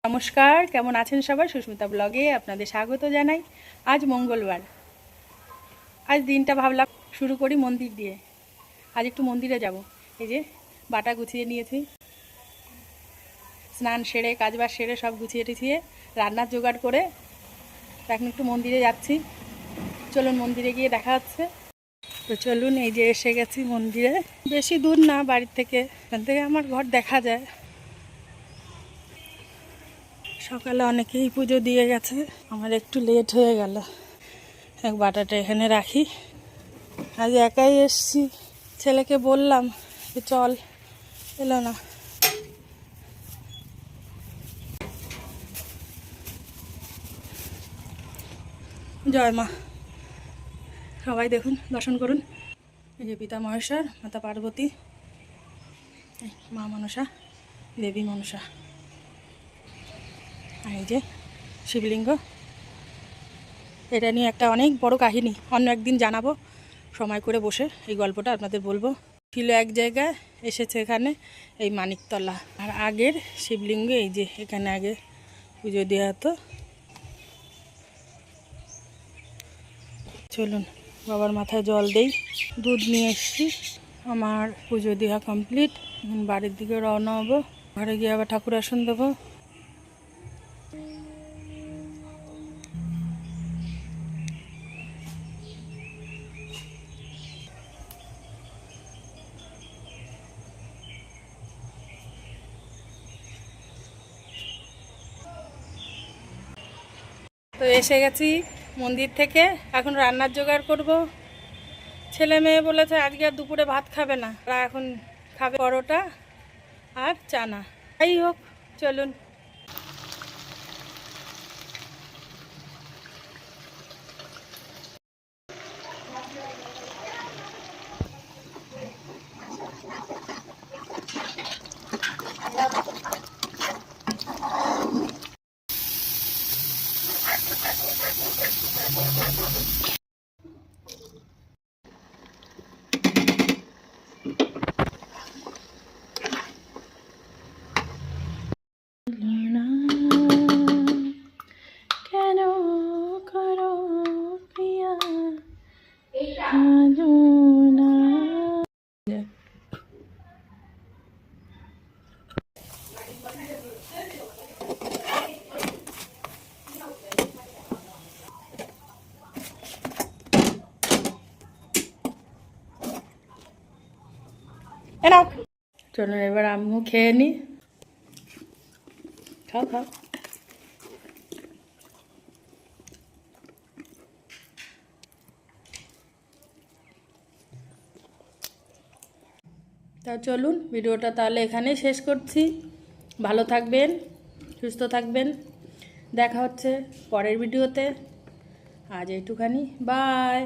নমস্কার, কেমন আছেন সবাই? সুস্মিতা ব্লগে আপনাদের স্বাগত জানাই। আজ মঙ্গলবার। আজ দিনটা ভাবলাম শুরু করি মন্দির দিয়ে। আজ একটু মন্দিরে যাব। এই যে বাটা গুছিয়ে নিয়েছি, স্নান সেরে কাজবাজ সেরে সব গুছিয়ে টুছিয়ে রান্নার জোগাড় করে এখন একটু মন্দিরে যাচ্ছি। চলুন মন্দিরে গিয়ে দেখা হচ্ছে। তো চলুন, এই যে এসে গেছি মন্দিরে। বেশি দূর না বাড়ির থেকে, এখান থেকে আমার ঘর দেখা যায়। সকালে অনেকেই পুজো দিয়ে গেছে, আমার একটু লেট হয়ে গেল। এক বাটাটা এখানে রাখি। আজ একাই এসছি, ছেলেকে বললাম যে চল, এলো না। জয় মা। সবাই দেখুন, দর্শন করুন। এই যে পিতা মহেশ্বর, মাতা পার্বতী, মা মনসা, দেবী মনসা, আর এই যে শিবলিঙ্গ। এটা নিয়ে একটা অনেক বড় কাহিনী, অন্য একদিন জানাবো সময় করে বসে। এই গল্পটা আপনাদের বলবো। ছিল এক জায়গায়, এসেছে এখানে এই মানিকতলা। আর আগের শিবলিঙ্গ এই যে এখানে আগে পুজো দেওয়া হতো। চলুন বাবার মাথায় জল দেই। দুধ নিয়ে এসছি। আমার পুজো দেওয়া কমপ্লিট। বাড়ির দিকে রওনা হবো। ঘরে গিয়ে আবার ঠাকুর আসন দেবো। তো এসে গেছি মন্দির থেকে, এখন রান্নার জোগাড় করব। ছেলে মেয়ে বলেছে আজকে আর দুপুরে ভাত খাবে না, ওরা এখন খাবে পরোটা আর চানা। যাই হোক, চলুন। কেন করো প্রিয়া না। চলুন এবার আমিও খেয়ে নিই। খাও খাও। তা চলুন, ভিডিওটা তাহলে এখানেই শেষ করছি। ভালো থাকবেন, সুস্থ থাকবেন। দেখা হচ্ছে পরের ভিডিওতে। আজ এইটুখানি, বাই।